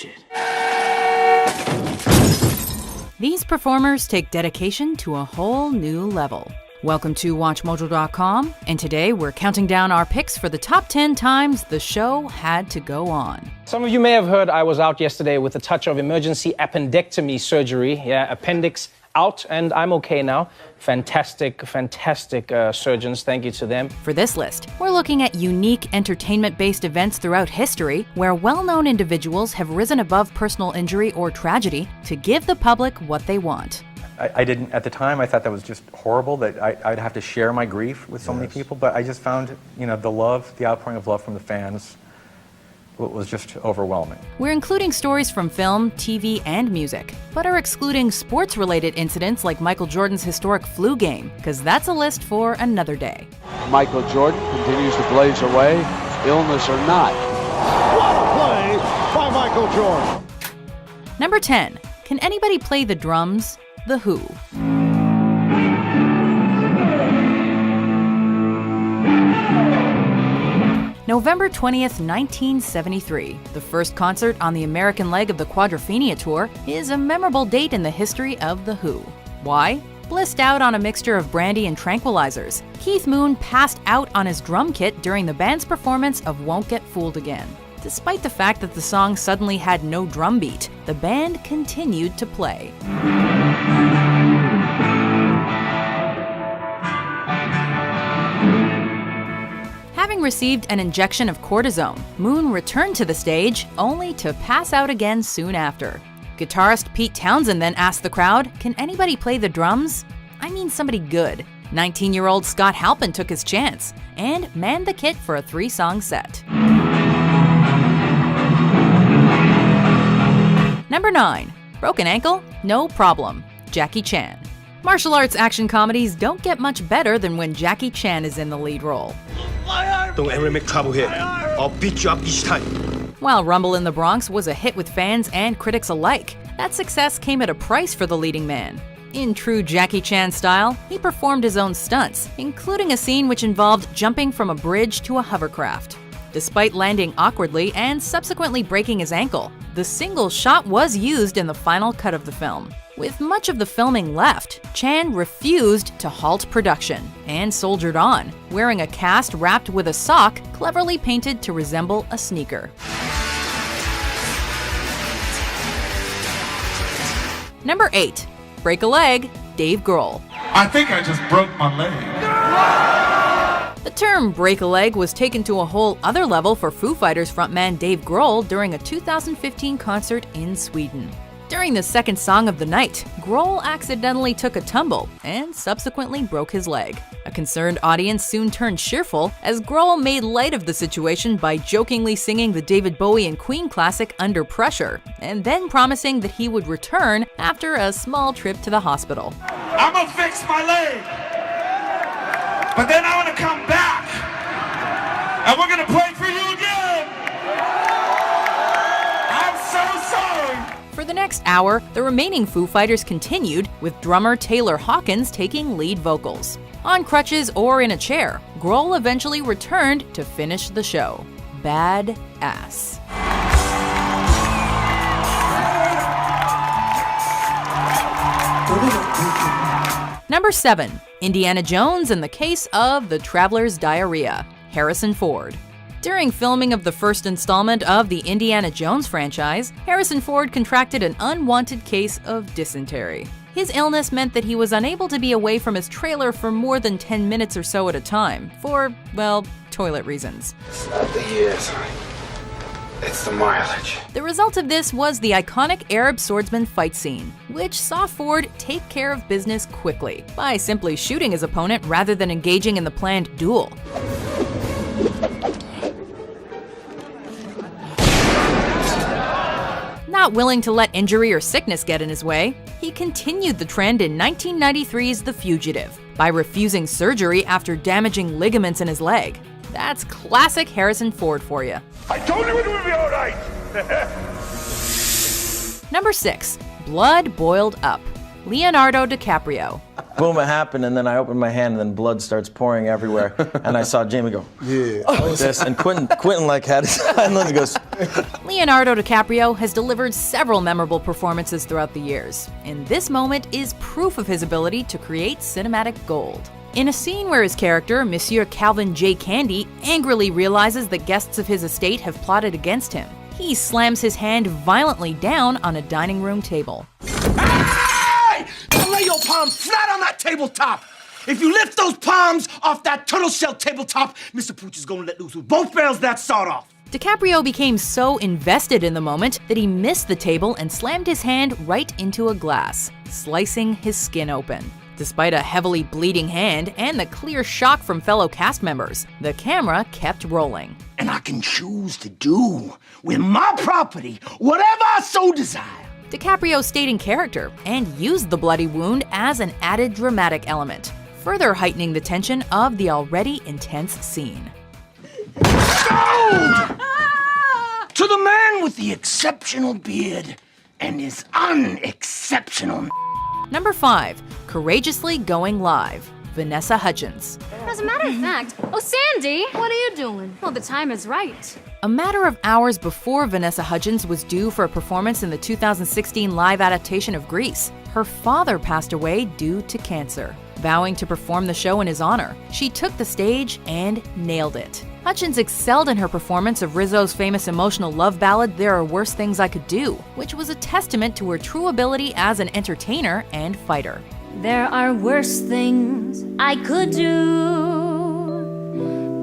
shit. These performers take dedication to a whole new level. Welcome to WatchMojo.com, and today we're counting down our picks for the top 10 times the show had to go on. Some of you may have heard I was out yesterday with a touch of emergency appendectomy surgery. Yeah, appendix out, and I'm okay now. Fantastic surgeons. Thank you to them. For this list, we're looking at unique entertainment-based events throughout history where well-known individuals have risen above personal injury or tragedy to give the public what they want. I didn't, at the time, I thought that was just horrible, that I'd have to share my grief with so many people, but I just found, the outpouring of love from the fans was just overwhelming. We're including stories from film, TV, and music, but are excluding sports-related incidents like Michael Jordan's historic flu game, because that's a list for another day. Michael Jordan continues to blaze away, illness or not. What a play by Michael Jordan! Number 10. Can anybody play the drums? The Who. November 20th, 1973, the first concert on the American leg of the Quadrophenia Tour, is a memorable date in the history of The Who. Why? Blissed out on a mixture of brandy and tranquilizers, Keith Moon passed out on his drum kit during the band's performance of Won't Get Fooled Again. Despite the fact that the song suddenly had no drum beat, the band continued to play. Having received an injection of cortisone, Moon returned to the stage, only to pass out again soon after. Guitarist Pete Townsend then asked the crowd, "Can anybody play the drums? I mean somebody good." 19-year-old Scott Halpin took his chance and manned the kit for a 3-song set. Number 9. Broken ankle? No problem. Jackie Chan. Martial arts action comedies don't get much better than when Jackie Chan is in the lead role. Don't ever make trouble here. I'll beat you up each time. While Rumble in the Bronx was a hit with fans and critics alike, that success came at a price for the leading man. In true Jackie Chan style, he performed his own stunts, including a scene which involved jumping from a bridge to a hovercraft. Despite landing awkwardly and subsequently breaking his ankle, the single shot was used in the final cut of the film. With much of the filming left, Chan refused to halt production and soldiered on, wearing a cast wrapped with a sock cleverly painted to resemble a sneaker. Number 8. Break a leg, Dave Grohl. I think I just broke my leg. The term break a leg was taken to a whole other level for Foo Fighters frontman Dave Grohl during a 2015 concert in Sweden. During the second song of the night, Grohl accidentally took a tumble and subsequently broke his leg. A concerned audience soon turned cheerful as Grohl made light of the situation by jokingly singing the David Bowie and Queen classic Under Pressure, and then promising that he would return after a small trip to the hospital. I'm gonna fix my leg, but then I wanna come back, and we're gonna play for you again. I'm so sorry. For the next hour, the remaining Foo Fighters continued, with drummer Taylor Hawkins taking lead vocals. On crutches or in a chair, Grohl eventually returned to finish the show. Bad ass. Number 7. Indiana Jones and the Case of the Traveler's Diarrhea. Harrison Ford. During filming of the first installment of the Indiana Jones franchise, Harrison Ford contracted an unwanted case of dysentery. His illness meant that he was unable to be away from his trailer for more than 10 minutes or so at a time, for, well, toilet reasons. It's not the years, it's the mileage. The result of this was the iconic Arab swordsman fight scene, which saw Ford take care of business quickly by simply shooting his opponent rather than engaging in the planned duel. Not willing to let injury or sickness get in his way, he continued the trend in 1993's The Fugitive by refusing surgery after damaging ligaments in his leg. That's classic Harrison Ford for you. I told you it would be all right. Number 6. Blood Boiled Up. Leonardo DiCaprio. Boom, it happened, and then I opened my hand, and then blood starts pouring everywhere. And I saw Jamie go, yeah, like this, and Quentin like had his hand, and he goes. Leonardo DiCaprio has delivered several memorable performances throughout the years, and this moment is proof of his ability to create cinematic gold. In a scene where his character, Monsieur Calvin J. Candy, angrily realizes that guests of his estate have plotted against him, he slams his hand violently down on a dining room table. Hey! Don't lay your palms flat on that tabletop! If you lift those palms off that turtle shell tabletop, Mr. Pooch is gonna let loose with both barrels of that sawed off. DiCaprio became so invested in the moment that he missed the table and slammed his hand right into a glass, slicing his skin open. Despite a heavily bleeding hand and the clear shock from fellow cast members, the camera kept rolling. And I can choose to do with my property whatever I so desire. DiCaprio stayed in character and used the bloody wound as an added dramatic element, further heightening the tension of the already intense scene. Sold! To the man with the exceptional beard and his unexceptional. Number 5. Courageously Going Live. Vanessa Hudgens. As a matter of fact, oh Sandy, what are you doing? Well, the time is right. A matter of hours before Vanessa Hudgens was due for a performance in the 2016 live adaptation of Grease, her father passed away due to cancer. Vowing to perform the show in his honor, she took the stage and nailed it. Hutchins excelled in her performance of Rizzo's famous emotional love ballad, There Are Worse Things I Could Do, which was a testament to her true ability as an entertainer and fighter. There are worse things I could do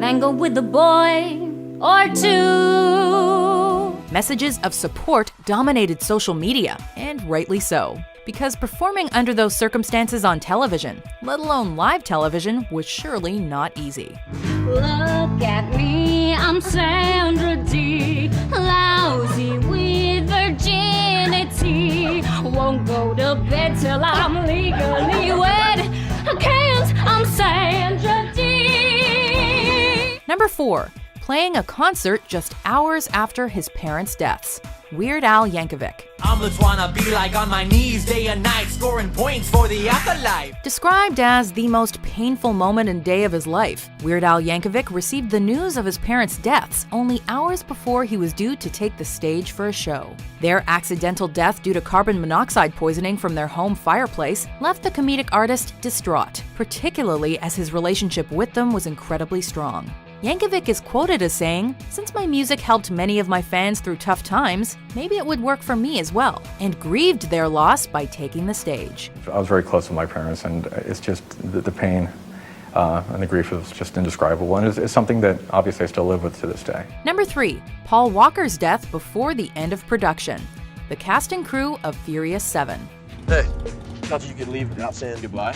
than go with a boy or two. Messages of support dominated social media, and rightly so, because performing under those circumstances on television, let alone live television, was surely not easy. Look at me, I'm Sandra D, lousy with virginity. Won't go to bed till I'm legally wed. I can't, I'm Sandra D. Number 4. Playing a concert just hours after his parents' deaths. Weird Al Yankovic. I'm the wanna be like on my knees day and night, scoring points for the afterlife. Described as the most painful moment and day of his life, Weird Al Yankovic received the news of his parents' deaths only hours before he was due to take the stage for a show. Their accidental death due to carbon monoxide poisoning from their home fireplace left the comedic artist distraught, particularly as his relationship with them was incredibly strong. Yankovic is quoted as saying, "Since my music helped many of my fans through tough times, maybe it would work for me as well," and grieved their loss by taking the stage. I was very close to my parents, and it's just the pain and the grief is just indescribable, and it's something that obviously I still live with to this day. Number 3. Paul Walker's death before the end of production. The cast and crew of Furious 7. Hey, thought you could leave without saying goodbye.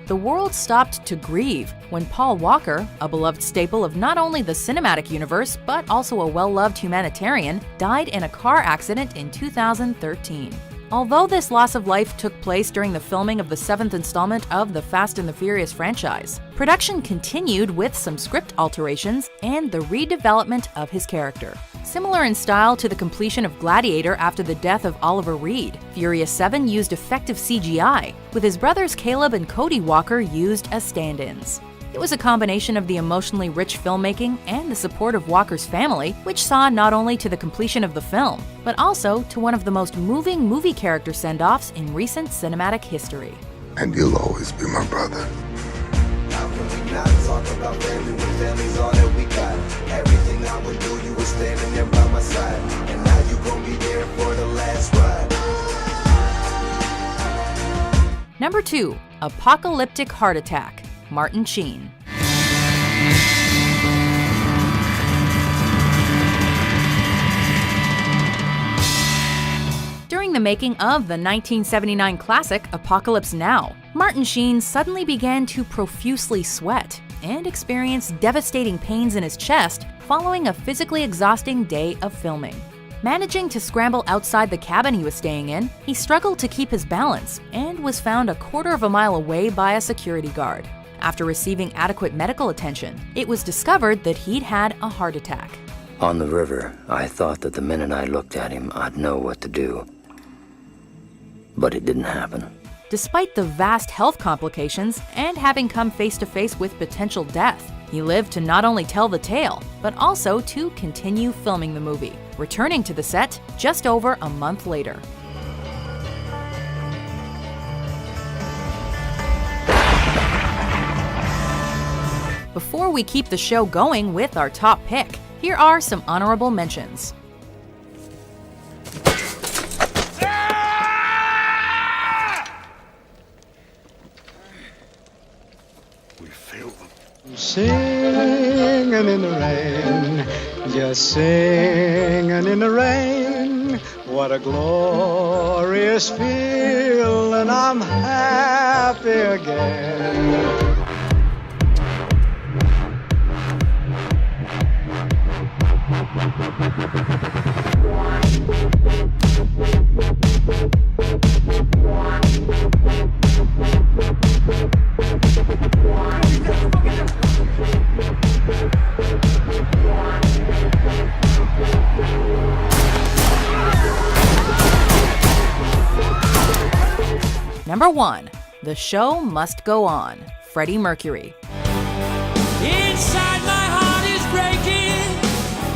The world stopped to grieve when Paul Walker, a beloved staple of not only the cinematic universe but also a well-loved humanitarian, died in a car accident in 2013. Although this loss of life took place during the filming of the 7th installment of the Fast and the Furious franchise, production continued with some script alterations and the redevelopment of his character. Similar in style to the completion of Gladiator after the death of Oliver Reed, Furious 7 used effective CGI, with his brothers Caleb and Cody Walker used as stand-ins. It was a combination of the emotionally rich filmmaking and the support of Walker's family, which saw not only to the completion of the film, but also to one of the most moving movie character send-offs in recent cinematic history. And you'll always be my brother. How can we not talk about family when family's all that we got? Everything I would do, you were standing there by my side. And now you gon' be there for the last ride. Number 2. Apocalyptic Heart Attack. Martin Sheen. During the making of the 1979 classic Apocalypse Now, Martin Sheen suddenly began to profusely sweat and experienced devastating pains in his chest following a physically exhausting day of filming. Managing to scramble outside the cabin he was staying in, he struggled to keep his balance and was found a quarter of a mile away by a security guard. After receiving adequate medical attention, it was discovered that he'd had a heart attack. On the river, I thought that the minute I looked at him, I'd know what to do. but it didn't happen. Despite the vast health complications and having come face to face with potential death, he lived to not only tell the tale, but also to continue filming the movie, returning to the set just over a month later. Before we keep the show going with our top pick, here are some honorable mentions. Singing in the rain, just singing in the rain. What a glorious feeling, I'm happy again. Number 1. The Show Must Go On, Freddie Mercury. Inside my heart is breaking,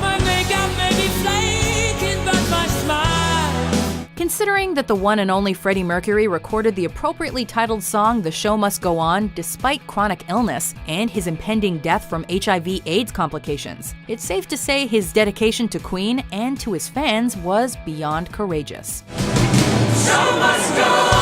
my makeup may be flaking, but my smile. Considering that the one and only Freddie Mercury recorded the appropriately titled song The Show Must Go On despite chronic illness and his impending death from HIV/AIDS complications, it's safe to say his dedication to Queen and to his fans was beyond courageous. Show must go on.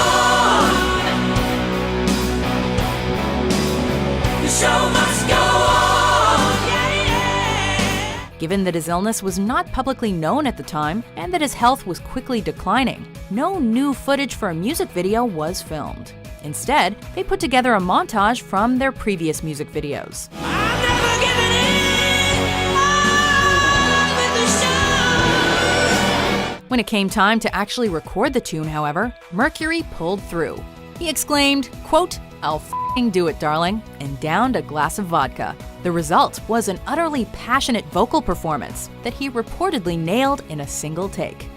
The show must go on. Yeah, yeah. Given that his illness was not publicly known at the time and that his health was quickly declining, no new footage for a music video was filmed. Instead, they put together a montage from their previous music videos. I'm never giving in. On with the show. When it came time to actually record the tune, however, Mercury pulled through. He exclaimed, quote, "I'll f***ing do it, darling," and downed a glass of vodka. The result was an utterly passionate vocal performance that he reportedly nailed in a single take.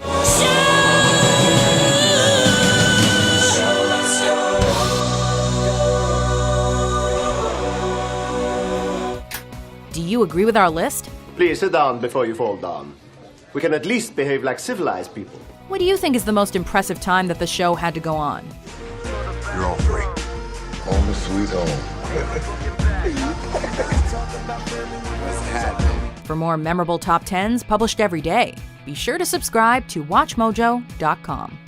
Do you agree with our list? Please sit down before you fall down. We can at least behave like civilized people. What do you think is the most impressive time that the show had to go on? You're all free. Home is sweet home. For more memorable top 10s published every day, be sure to subscribe to WatchMojo.com.